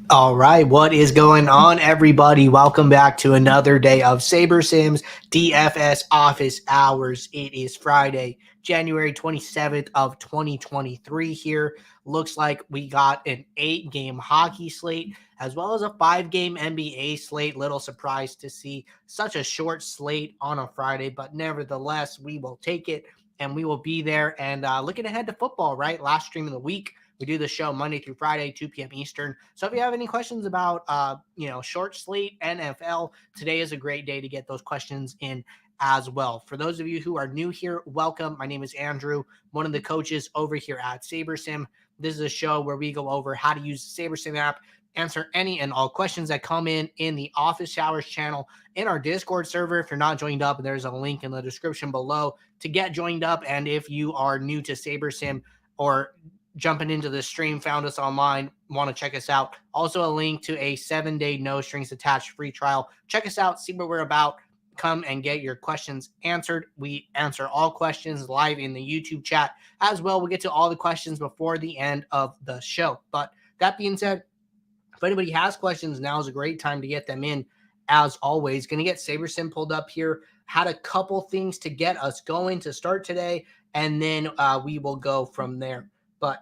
All right, what is going on, everybody? Welcome back to another day of SaberSim's DFS office hours. It is Friday, January 27th of 2023 here. Looks like we got an 8-game hockey slate as well as a 5-game NBA slate. Little surprised to see such a short slate on a Friday, but nevertheless, we will take it and we will be there. And looking ahead to football, right? Last stream of the week. We do the show Monday through Friday, 2 p.m. Eastern. So if you have any questions about, short slate, NFL, today is a great day to get those questions in as well. For those of you who are new here, welcome. My name is Andrew, one of the coaches over here at SaberSim. This is a show where we go over how to use the SaberSim app, answer any and all questions that come in the Office Hours channel in our Discord server. If you're not joined up, there's a link in the description below to get joined up. And if you are new to SaberSim or jumping into the stream, found us online, want to check us out, also a link to a 7-day no strings attached free trial. Check us out, see what we're about. Come and get your questions answered. We answer all questions live in the YouTube chat as well. We'll get to all the questions before the end of the show. But that being said, if anybody has questions, now is a great time to get them in. As always, going to get SaberSim pulled up here. Had a couple things to get us going to start today, and then we will go from there. But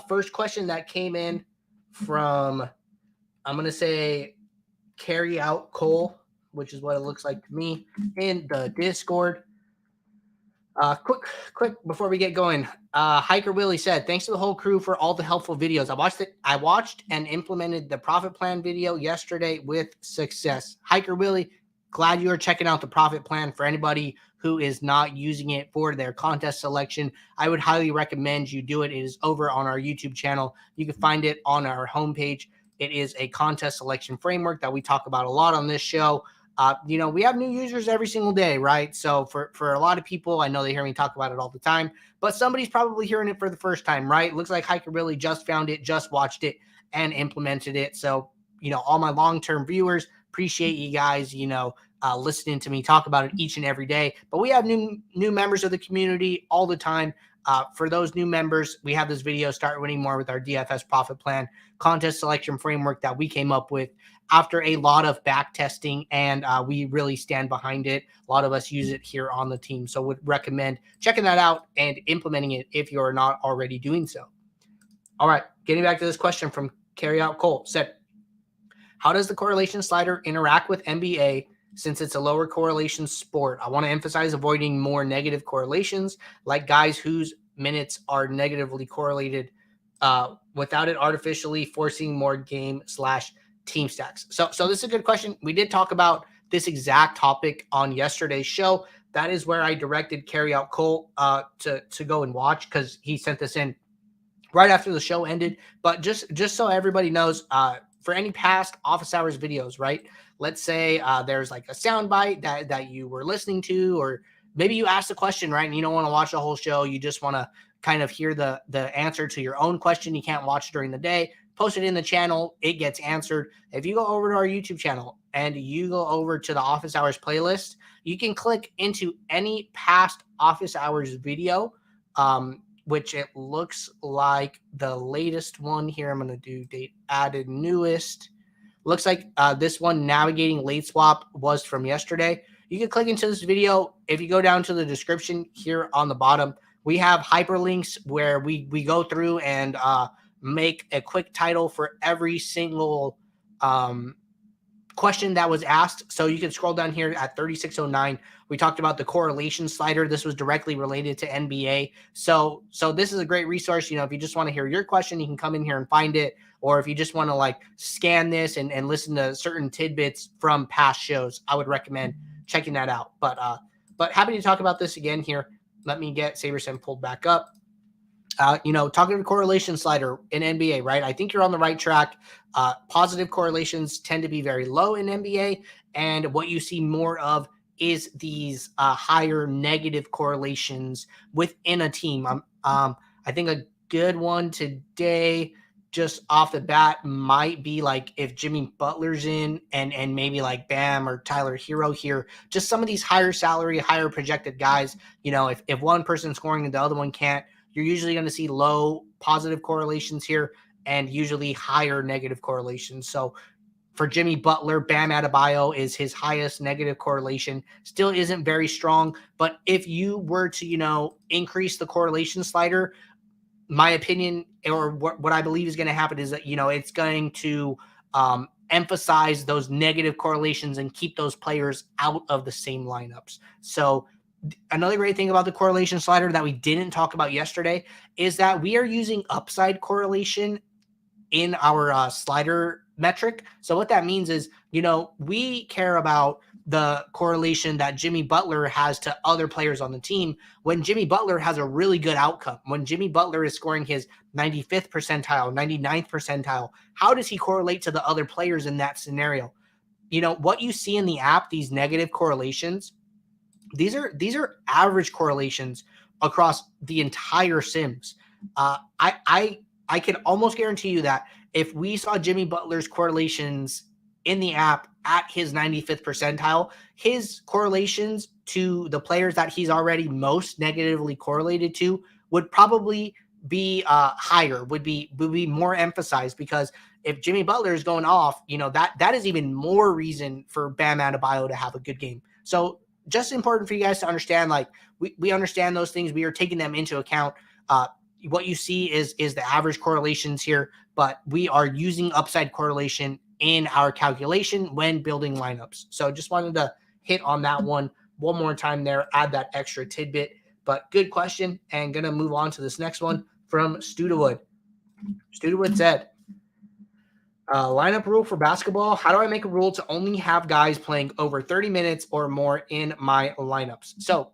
first question that came in from, I'm going to say, Carry Out Cole, which is what it looks like to me, in the Discord. Quick, before we get going, Hiker Willie said, thanks to the whole crew for all the helpful videos. I watched and implemented the profit plan video yesterday with success. Hiker Willie, glad you are checking out the profit plan. For anybody who is not using it for their contest selection, I would highly recommend you do it. It is over on our YouTube channel. You can find it on our homepage. It is a contest selection framework that we talk about a lot on this show. We have new users every single day, right? So for a lot of people, I know they hear me talk about it all the time, but somebody's probably hearing it for the first time, right? Looks like Hiker really just found it, just watched it, and implemented it. So, all my long-term viewers, appreciate you guys, listening to me talk about it each and every day. But we have new members of the community all the time. For those new members, we have this video, Start Winning More with our DFS profit plan contest selection framework that we came up with after a lot of back testing, and we really stand behind it. A lot of us use it here on the team. So would recommend checking that out and implementing it if you're not already doing so. All right, getting back to this question from Carry Out Cole, said, how does the correlation slider interact with NBA since it's a lower correlation sport? I want to emphasize avoiding more negative correlations, like guys whose minutes are negatively correlated without it artificially forcing more game/team stacks. So this is a good question. We did talk about this exact topic on yesterday's show. That is where I directed Carry Out Cole to go and watch, because he sent this in right after the show ended. But just so everybody knows, for any past office hours videos, right? Let's say there's like a soundbite that you were listening to, or maybe you asked a question, right? And you don't want to watch the whole show. You just want to kind of hear the answer to your own question. You can't watch during the day. Post it in the channel. It gets answered. If you go over to our YouTube channel and you go over to the office hours playlist, you can click into any past office hours video, which it looks like the latest one here. I'm going to do date added newest. Looks like this one, navigating late swap, was from yesterday. You can click into this video. If you go down to the description here on the bottom, we have hyperlinks where we go through and make a quick title for every single question that was asked. So you can scroll down here at 3609. We talked about the correlation slider. This was directly related to NBA. So this is a great resource. If you just want to hear your question, you can come in here and find it. Or if you just want to scan this and listen to certain tidbits from past shows, I would recommend checking that out. But happy to talk about this again here. Let me get SaberSim pulled back up. Talking to correlation slider in NBA, right? I think you're on the right track. Positive correlations tend to be very low in NBA, and what you see more of is these higher negative correlations within a team. I think a good one today, just off the bat, might be if Jimmy Butler's in and maybe Bam or Tyler Hero here, just some of these higher salary, higher projected guys. If one person's scoring and the other one can't, you're usually going to see low positive correlations here. and usually higher negative correlations. So for Jimmy Butler, Bam Adebayo is his highest negative correlation. Still isn't very strong, but if you were to, increase the correlation slider, my opinion, or what I believe is going to happen is that, it's going to emphasize those negative correlations and keep those players out of the same lineups. So another great thing about the correlation slider that we didn't talk about yesterday is that we are using upside correlation in our slider metric. So what that means is, we care about the correlation that Jimmy Butler has to other players on the team. When Jimmy Butler has a really good outcome, when Jimmy Butler is scoring his 95th percentile, 99th percentile, how does he correlate to the other players in that scenario? What you see in the app, these negative correlations, these are average correlations across the entire Sims. I can almost guarantee you that if we saw Jimmy Butler's correlations in the app at his 95th percentile, his correlations to the players that he's already most negatively correlated to would probably be higher, would be more emphasized, because if Jimmy Butler is going off, that is even more reason for Bam Adebayo to have a good game. So just important for you guys to understand, like we understand those things. We are taking them into account. What you see is the average correlations here, but we are using upside correlation in our calculation when building lineups. So just wanted to hit on that one more time there, add that extra tidbit. But good question, and going to move on to this next one from Studewood. Studewood said, lineup rule for basketball. How do I make a rule to only have guys playing over 30 minutes or more in my lineups? So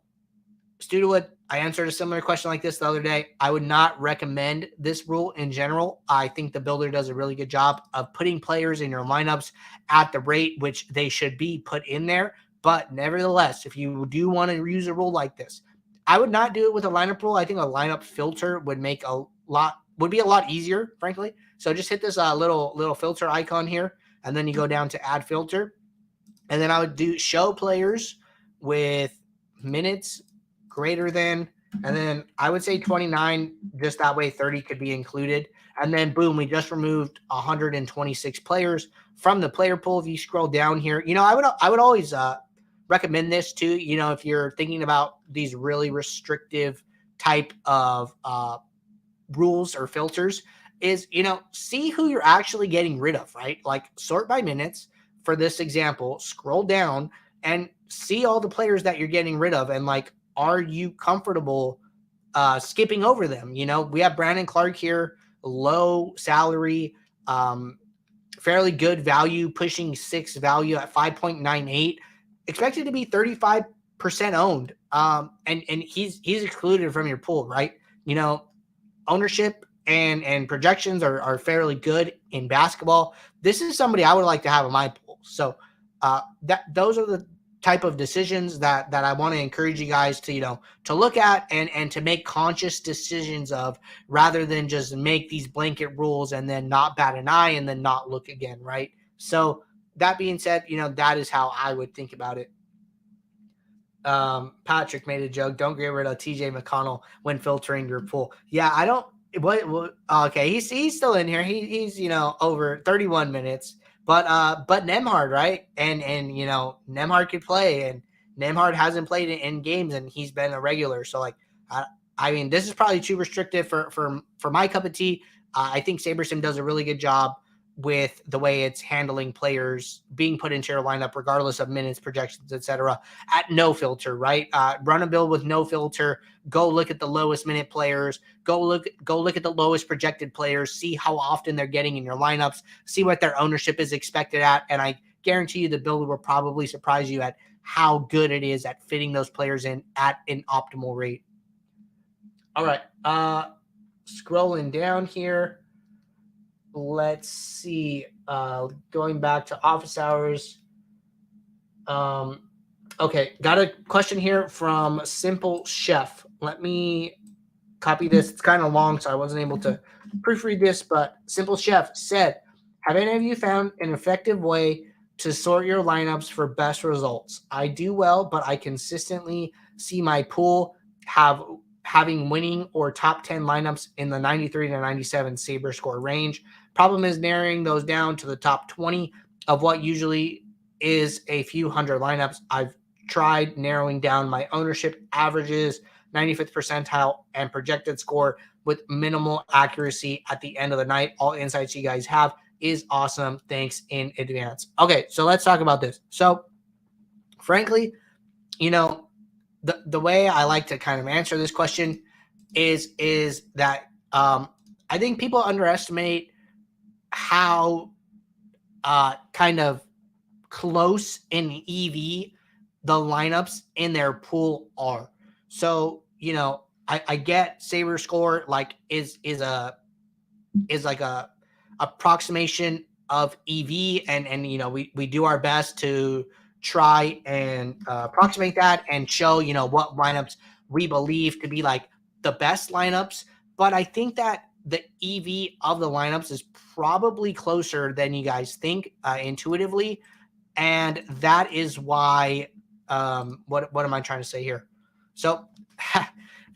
Studewood, I answered a similar question like this the other day. I would not recommend this rule in general. I think the builder does a really good job of putting players in your lineups at the rate which they should be put in there. But nevertheless, if you do want to use a rule like this, I would not do it with a lineup rule. I think a lineup filter would be a lot easier, frankly. So just hit this little filter icon here, and then you go down to add filter. And then I would do show players with minutes greater than, and then I would say 29, just that way 30 could be included. And then boom, we just removed 126 players from the player pool. If you scroll down here, I would always recommend this too. If you're thinking about these really restrictive type of rules or filters, is, see who you're actually getting rid of, right? Like sort by minutes for this example, scroll down and see all the players that you're getting rid of. And like, are you comfortable skipping over them? We have Brandon Clark here, low salary, fairly good value, pushing 6 value at 5.98, expected to be 35% owned. And he's excluded from your pool, right? Ownership and projections are fairly good in basketball. This is somebody I would like to have in my pool. So those are the type of decisions that I want to encourage you guys to look at and to make conscious decisions of, rather than just make these blanket rules and then not bat an eye and then not look again, right? So that being said, that is how I would think about it. Patrick made a joke, don't get rid of TJ McConnell when filtering your pool. Yeah, I don't. What okay, he's still in here. He's over 31 minutes. But Nembhard, right? And Nembhard could play, and Nembhard hasn't played in games, and he's been a regular. So like, I mean, this is probably too restrictive for my cup of tea. I think SaberSim does a really good job with the way it's handling players being put into your lineup, regardless of minutes, projections, etc. At no filter, right? Run a build with no filter. Go look at the lowest minute players. Go look at the lowest projected players. See how often they're getting in your lineups. See what their ownership is expected at, and I guarantee you the builder will probably surprise you at how good it is at fitting those players in at an optimal rate. All right, scrolling down here. Let's see. Going back to office hours. Okay, got a question here from Simple Chef. Let me copy this. It's kind of long, so I wasn't able to proofread this, but Simple Chef said, have any of you found an effective way to sort your lineups for best results? I do well, but I consistently see my pool have having winning or top 10 lineups in the 93 to 97 Saber score range. Problem is narrowing those down to the top 20 of what usually is a few hundred lineups. I've tried narrowing down my ownership averages, 95th percentile, and projected score with minimal accuracy at the end of the night. All insights you guys have is awesome. Thanks in advance. Okay, so let's talk about this. So, frankly, you know, the way I like to kind of answer this question is that I think people underestimate how kind of close in EV the lineups in their pool are. So, you know, I get Saber score like is like a approximation of EV, and you know, we do our best to try and approximate that and show, you know, what lineups we believe to be like the best lineups. But I think that the EV of the lineups is probably closer than you guys think intuitively, and that is why what am I trying to say here? So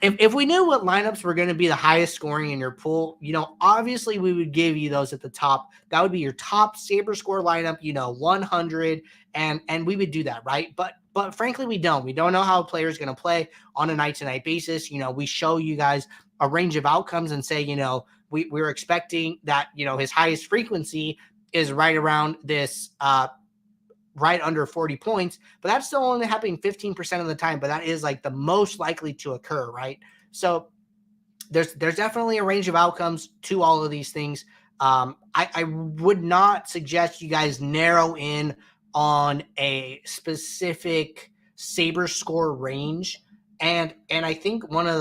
if we knew what lineups were going to be the highest scoring in your pool, you know, obviously we would give you those at the top. That would be your top Saber score lineup, you know, 100, and we would do that, right? But frankly, we don't. We don't know how a player is going to play on a night-to-night basis. You know, we show you guys a range of outcomes and say, you know, we're expecting that, you know, his highest frequency is right around this right under 40 points, but that's still only happening 15% of the time, but that is like the most likely to occur, right? So there's definitely a range of outcomes to all of these things. I would not suggest you guys narrow in on a specific Saber score range. And I think one of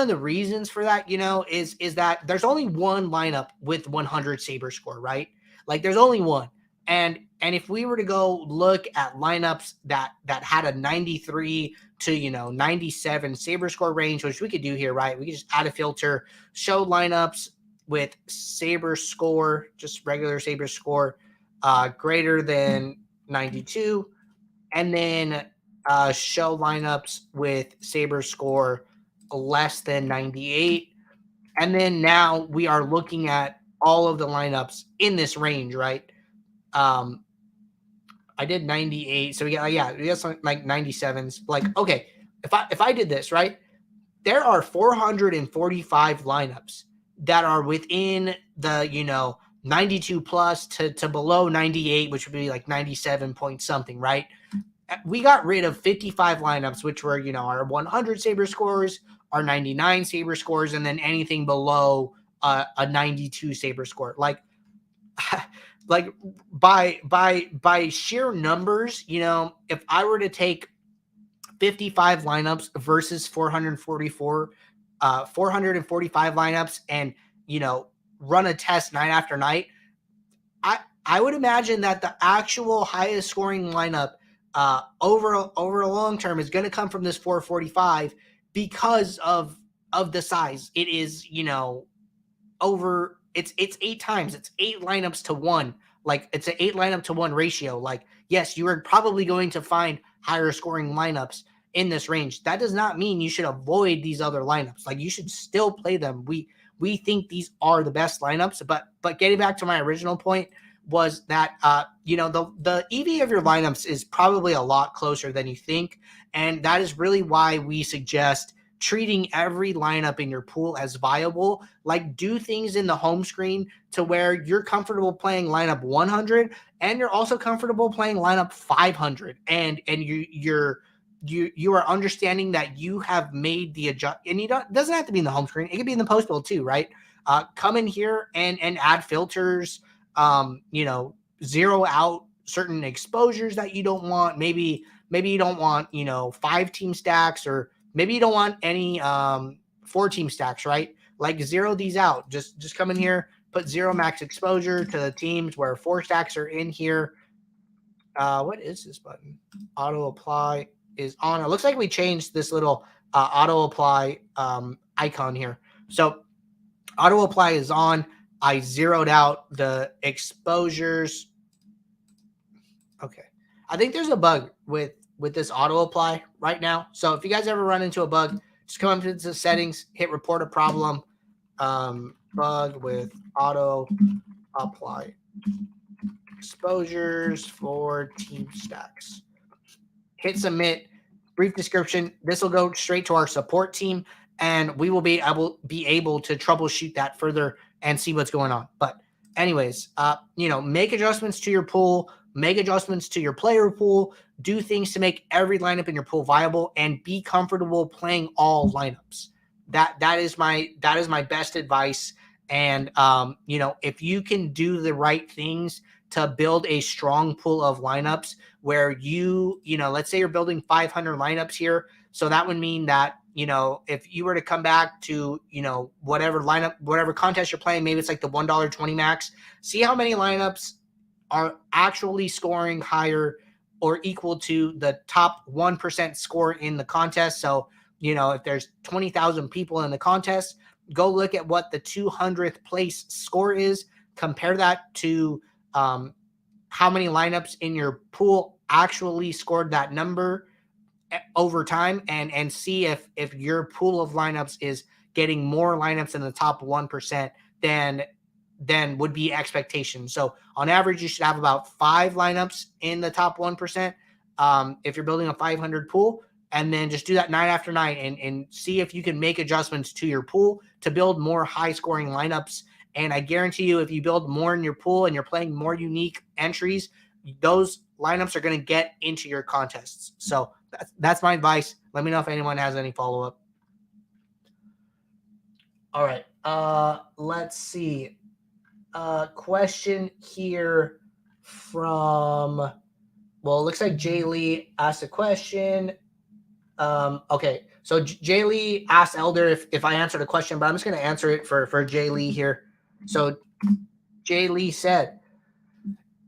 the reasons for that, you know, is that there's only one lineup with 100 Saber score, right? Like there's only one. And if we were to go look at lineups that had a 93 to, you know, 97 Saber score range, which we could do here, right? We could just add a filter, show lineups with Saber score, just regular Saber score, greater than 92, and then show lineups with Saber score less than 98. And then now we are looking at all of the lineups in this range, right? I did 98. So we got something like 97s. Like, okay, if I did this, right, there are 445 lineups that are within the, you know, 92 plus to below 98, which would be like 97 point something, right? We got rid of 55 lineups, which were, you know, our 100 Saber scores, our 99 Saber scores, and then anything below a 92 Saber score. Like, like by sheer numbers, you know, if I were to take 55 lineups versus 445 lineups and, you know, run a test night after night, I would imagine that the actual highest scoring lineup over a long term is going to come from this 445 because of the size. It is, you know, over it's 8 times. It's 8 lineups to 1. Like it's an 8 lineup to 1 ratio. Like, yes, you are probably going to find higher scoring lineups in this range. That does not mean you should avoid these other lineups. Like, you should still play them. We think these are the best lineups, but getting back to my original point was that you know, the EV of your lineups is probably a lot closer than you think, and that is really why we suggest treating every lineup in your pool as viable. Like, do things in the home screen to where you're comfortable playing lineup 100 and you're also comfortable playing lineup 500, and you are understanding that you have made the adjust, and it doesn't have to be in the home screen. It could be in the post build too, right? Come in here and add filters, you know, zero out certain exposures that you don't want. Maybe you don't want, you know, 5 team stacks, or maybe you don't want any 4 team stacks, right? Like, zero these out. Just come in here, put 0 max exposure to the teams where 4 stacks are in here. What is this button? Auto apply is on. It looks like we changed this little auto apply icon here. So auto apply is on. I zeroed out the exposures. Okay. I think there's a bug with auto apply right now. So if you guys ever run into a bug, just come up into the settings, hit report a problem, bug with auto apply exposures for team stacks. Hit submit, brief description. This will go straight to our support team, and we will be able to troubleshoot that further and see what's going on. But anyways, make adjustments to your pool, make adjustments to your player pool, do things to make every lineup in your pool viable, and be comfortable playing all lineups. That is my best advice. And if you can do the right things to build a strong pool of lineups where let's say you're building 500 lineups here. So that would mean that, if you were to come back to, whatever lineup, whatever contest you're playing, maybe it's like the $1.20 max, see how many lineups are actually scoring higher or equal to the top 1% score in the contest. So, if there's 20,000 people in the contest, go look at what the 200th place score is, compare that to how many lineups in your pool actually scored that number over time, and see if your pool of lineups is getting more lineups in the top 1% than would be expectation. So on average, you should have about 5 lineups in the top 1%. If you're building a 500 pool, and then just do that night after night and see if you can make adjustments to your pool to build more high scoring lineups. And I guarantee you, if you build more in your pool and you're playing more unique entries, those lineups are going to get into your contests. So that's my advice. Let me know if anyone has any follow-up. All right. Let's see. Question here from, it looks like Jay Lee asked a question. Okay. So Jay Lee asked Elder if I answered a question, but I'm just going to answer it for Jay Lee here. So Jay Lee said,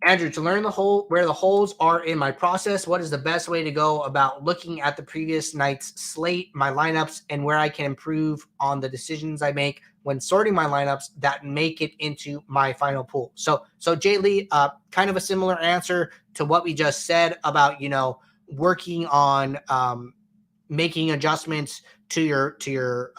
Andrew, to learn where the holes are in my process, what is the best way to go about looking at the previous night's slate, my lineups, and where I can improve on the decisions I make when sorting my lineups that make it into my final pool? So Jay Lee, kind of a similar answer to what we just said about, working on making adjustments to your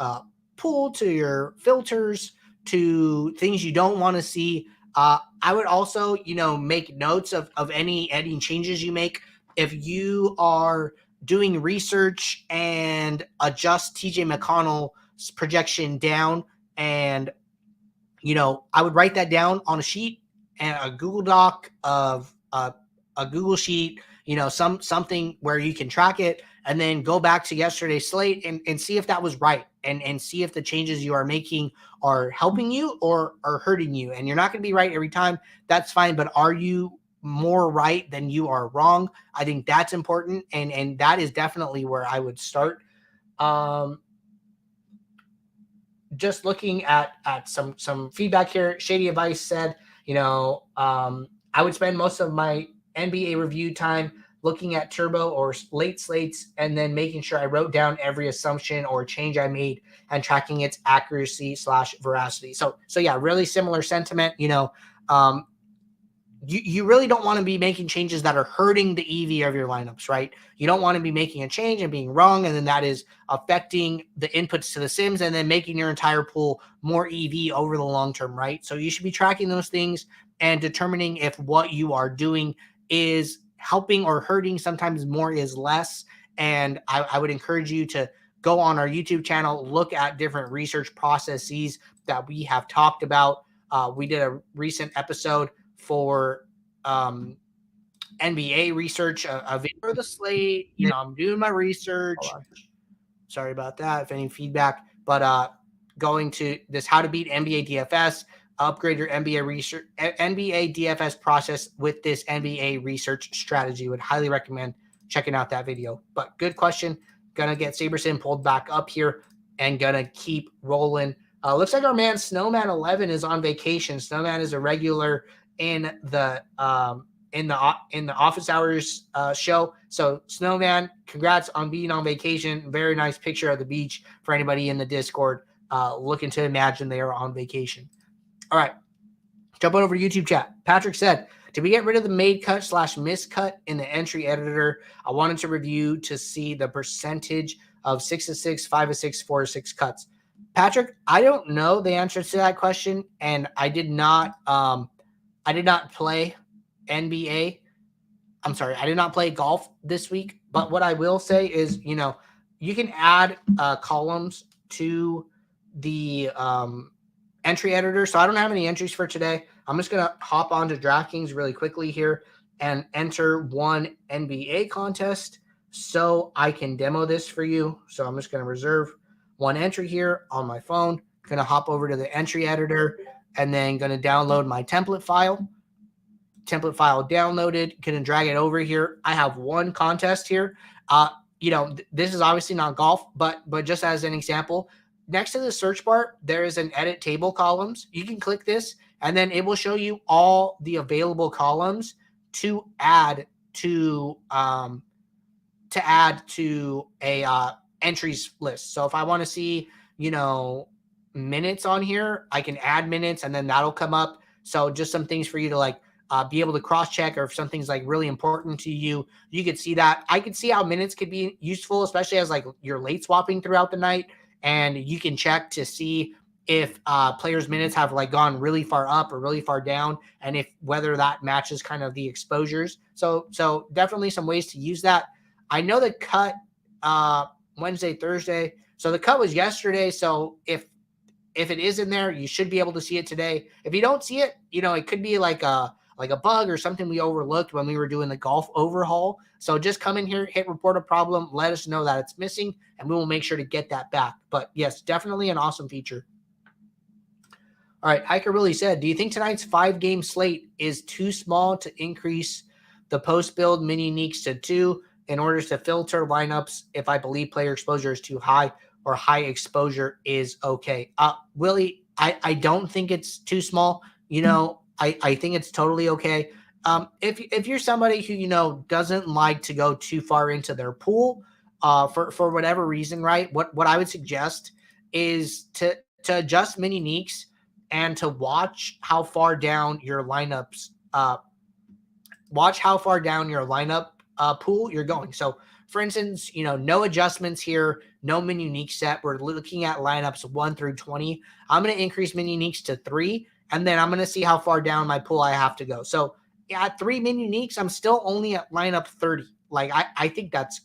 pool, to your filters, to things you don't want to see. I would also, make notes of any changes you make. If you are doing research and adjust TJ McConnell's projection down, and, I would write that down on a sheet and a Google Doc of a Google sheet, something where you can track it, and then go back to yesterday's slate and see if that was right, and see if the changes you are making are helping you or are hurting you. And you're not going to be right every time. That's fine. But are you more right than you are wrong? I think that's important. And that is definitely where I would start. Just looking at some feedback here. Shady Advice said, I would spend most of my NBA review time looking at turbo or late slates, and then making sure I wrote down every assumption or change I made and tracking its accuracy / veracity. So yeah, really similar sentiment. You really don't want to be making changes that are hurting the EV of your lineups, right? You don't want to be making a change and being wrong, and then that is affecting the inputs to the sims and then making your entire pool more EV over the long term, right? So you should be tracking those things and determining if what you are doing is helping or hurting. Sometimes more is less. And I would encourage you to go on our YouTube channel, look at different research processes that we have talked about. We did a recent episode for NBA research, a video for the slate. I'm doing my research. Sorry about that, if any feedback. But going to this how to beat NBA DFS, upgrade your NBA research, NBA DFS process with this NBA research strategy. Would highly recommend checking out that video. But good question. Gonna get SaberSim pulled back up here and gonna keep rolling. Looks like our man Snowman 11 is on vacation. Snowman is a regular in the office hours show. So Snowman, congrats on being on vacation. Very nice picture of the beach for anybody in the Discord looking to imagine they are on vacation. All right, jump on over to YouTube chat. Patrick said, Did we get rid of the made cut / miscut in the entry editor? I wanted to review to see the percentage of 6 of 6, 5 of 6, 4 of 6 cuts. Patrick, I don't know the answer to that question, and I did not play NBA. I'm sorry, I did not play golf this week. But what I will say is, you can add columns to the entry editor. So I don't have any entries for today. I'm just going to hop onto DraftKings really quickly here and enter one NBA contest so I can demo this for you. So I'm just going to reserve one entry here on my phone. Going to hop over to the entry editor and then going to download my template file. Template file downloaded. Going to drag it over here. I have one contest here. This is obviously not golf, but just as an example, next to the search bar, there is an edit table columns. You can click this and then it will show you all the available columns to add to a entries list. So if I want to see, minutes on here, I can add minutes and then that'll come up. So just some things for you to be able to cross check, or if something's really important to you, you could see that. I could see how minutes could be useful, especially as you're late swapping throughout the night, and you can check to see if players' minutes have gone really far up or really far down, and whether that matches kind of the exposures. So definitely some ways to use that. I know the cut Wednesday, Thursday. So the cut was yesterday. So if it is in there, you should be able to see it today. If you don't see it, it could be like a bug or something we overlooked when we were doing the golf overhaul. So just come in here, hit report a problem, let us know that it's missing, and we will make sure to get that back. But yes, definitely an awesome feature. All right, Hiker really said, do you think tonight's 5-game slate is too small to increase the post-build mini uniques to 2 in order to filter lineups if I believe player exposure is too high or high exposure is okay? Willie, I don't think it's too small. I think it's totally okay. If you're somebody who, doesn't like to go too far into their pool for whatever reason, right? What I would suggest is to adjust mini uniques and to watch how far down your lineups, pool you're going. So for instance, no adjustments here, no mini unique set. We're looking at lineups 1 through 20. I'm going to increase mini uniques to 3, and then I'm going to see how far down my pool I have to go. So at 3 mini uniques, I'm still only at lineup 30. I think that's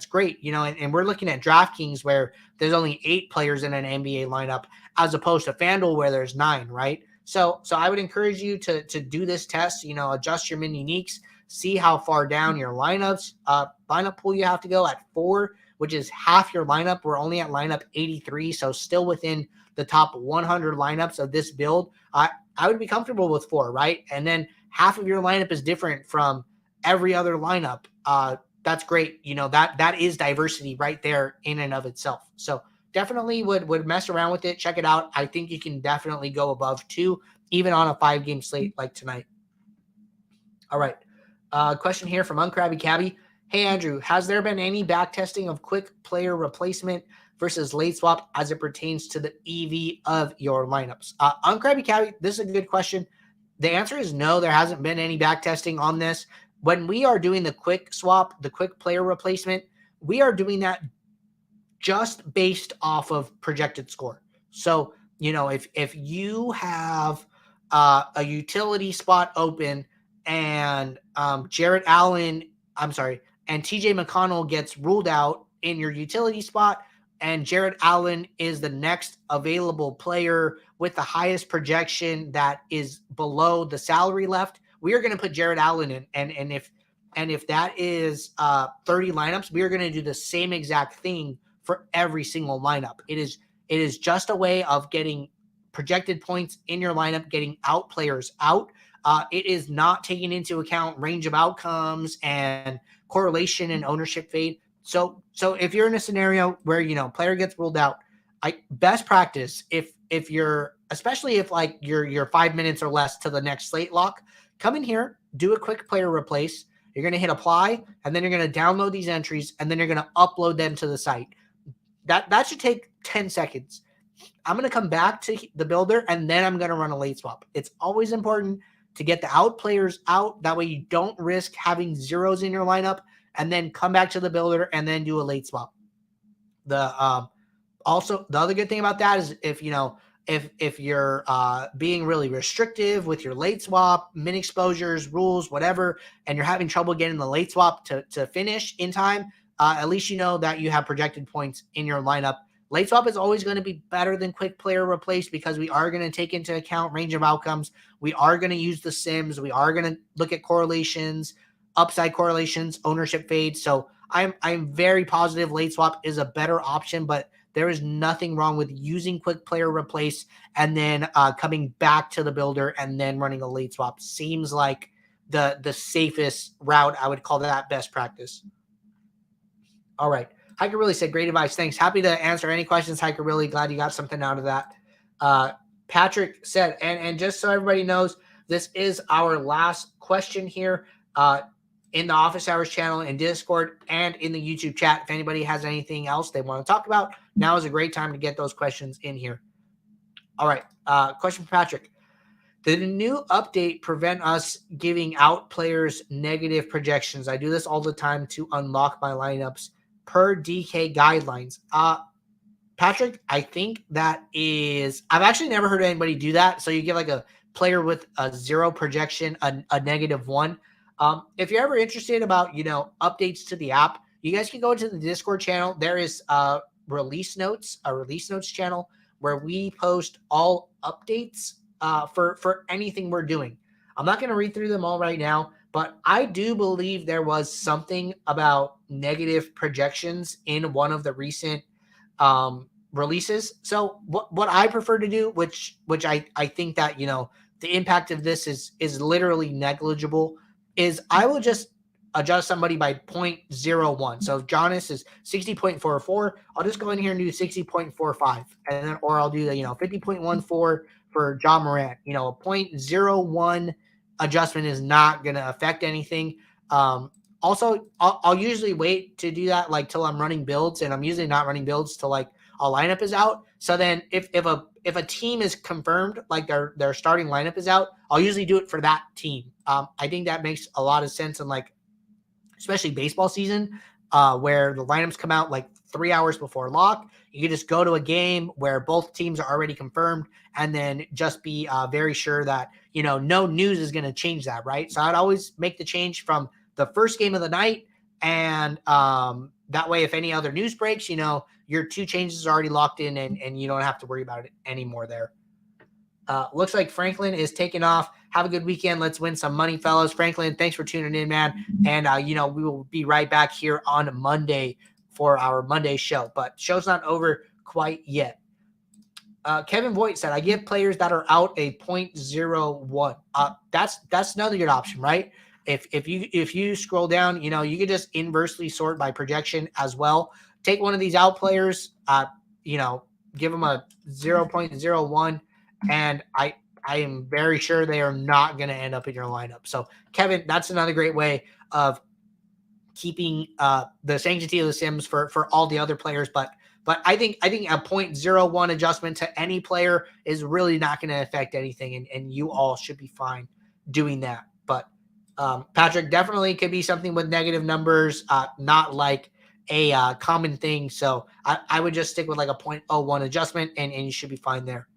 great, and we're looking at DraftKings where there's only 8 players in an NBA lineup as opposed to FanDuel where there's 9, right? So I would encourage you to do this test, adjust your mini uniques, see how far down your lineup pool you have to go at 4, which is half your lineup. We're only at lineup 83, so still within the top 100 lineups of this build. I would be comfortable with 4, right? And then half of your lineup is different from every other lineup. That's great. That is diversity right there in and of itself. So definitely would mess around with it. Check it out. I think you can definitely go above 2, even on a 5-game slate like tonight. All right. Question here from Uncrabby Cabby. Hey, Andrew, has there been any backtesting of quick player replacement versus late swap as it pertains to the EV of your lineups? Uncrabby Cabby, this is a good question. The answer is no, there hasn't been any backtesting on this. When we are doing the quick swap, the quick player replacement, we are doing that just based off of projected score. So, if you have a utility spot open and Jarrett Allen, and TJ McConnell gets ruled out in your utility spot, and Jarrett Allen is the next available player with the highest projection that is below the salary left, we are going to put Jarrett Allen in. And if that is 30 lineups, we are going to do the same exact thing for every single lineup. It is just a way of getting projected points in your lineup, getting out players out. It is not taking into account range of outcomes and correlation and ownership fade. So if you're in a scenario where, player gets ruled out, best practice, especially if you're 5 minutes or less to the next slate lock, come in here, do a quick player replace. You're going to hit apply, and then you're going to download these entries, and then you're going to upload them to the site. That should take 10 seconds. I'm going to come back to the builder, and then I'm going to run a late swap. It's always important to get the out players out. That way you don't risk having zeros in your lineup, and then come back to the builder and then do a late swap. Also, the other good thing about that is if you're being really restrictive with your late swap, min exposures, rules, whatever, and you're having trouble getting the late swap to finish in time, at least you know that you have projected points in your lineup. Late swap is always going to be better than quick player replace because we are going to take into account range of outcomes. We are going to use the sims. We are going to look at correlations, upside correlations, ownership fades. So I'm very positive late swap is a better option, but there is nothing wrong with using quick player replace and then coming back to the builder and then running a late swap. Seems like the safest route. I would call that best practice. All right. Hiker really said, great advice. Thanks. Happy to answer any questions, Hiker. Really glad you got something out of that. Patrick said, and just so everybody knows, this is our last question here in the Office Hours channel, in Discord, and in the YouTube chat. If anybody has anything else they want to talk about, now is a great time to get those questions in here. All right. Question for Patrick. Did the new update prevent us giving out players negative projections? I do this all the time to unlock my lineups per DK guidelines. Patrick, I think that is, I've actually never heard anybody do that. So you give like a player with a 0 projection, a -1. If you're ever interested about, updates to the app, you guys can go to the Discord channel. There is a release notes channel where we post all updates for anything we're doing. I'm not going to read through them all right now, but I do believe there was something about negative projections in one of the recent releases. So what I prefer to do, which I think that, the impact of this is literally negligible, is I will just adjust somebody by 0.01. So if Jonas is 60.44, I'll just go in here and do 60.45, and then, or I'll do the 50.14 for John Morant. A 0.01 adjustment is not going to affect anything. Also, I'll usually wait to do that like till I'm running builds, and I'm usually not running builds till like a lineup is out. So then if a team is confirmed, like their starting lineup is out, I'll usually do it for that team. I think that makes a lot of sense in like, especially baseball season, where the lineups come out like 3 hours before lock. You can just go to a game where both teams are already confirmed and then just be very sure that, no news is going to change that, right? So I'd always make the change from the first game of the night. And that way, if any other news breaks, your 2 changes are already locked in and you don't have to worry about it anymore there. Looks like Franklin is taking off. Have a good weekend. Let's win some money, fellas. Franklin, thanks for tuning in, man. And, we will be right back here on Monday for our Monday show. But show's not over quite yet. Kevin Voigt said, I give players that are out a 0.01. That's another good option, right? If you scroll down, you could just inversely sort by projection as well. Take one of these out players, give them a 0.01, and I am very sure they are not going to end up in your lineup. So, Kevin, that's another great way of keeping the sanctity of the Sims for all the other players. But I think a 0.01 adjustment to any player is really not going to affect anything, and you all should be fine doing that. But Patrick, definitely could be something with negative numbers, not like a common thing. So I would just stick with like a 0.01 adjustment, and you should be fine there.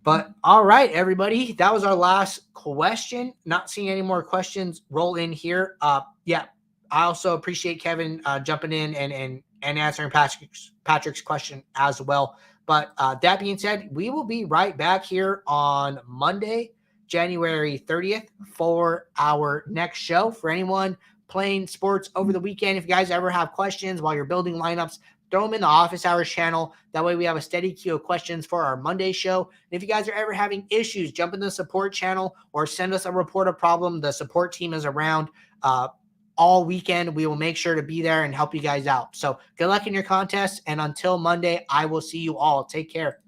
But all right, everybody, that was our last question. Not seeing any more questions roll in here. Yeah, I also appreciate Kevin jumping in and answering Patrick's question as well. But that being said, we will be right back here on Monday, January 30th, for our next show. For anyone playing sports over the weekend, if you guys ever have questions while you're building lineups, throw them in the Office Hours channel. That way we have a steady queue of questions for our Monday show. And if you guys are ever having issues, jump in the support channel or send us a report of problem. The support team is around all weekend. We will make sure to be there and help you guys out. So good luck in your contest. And until Monday, I will see you all. Take care.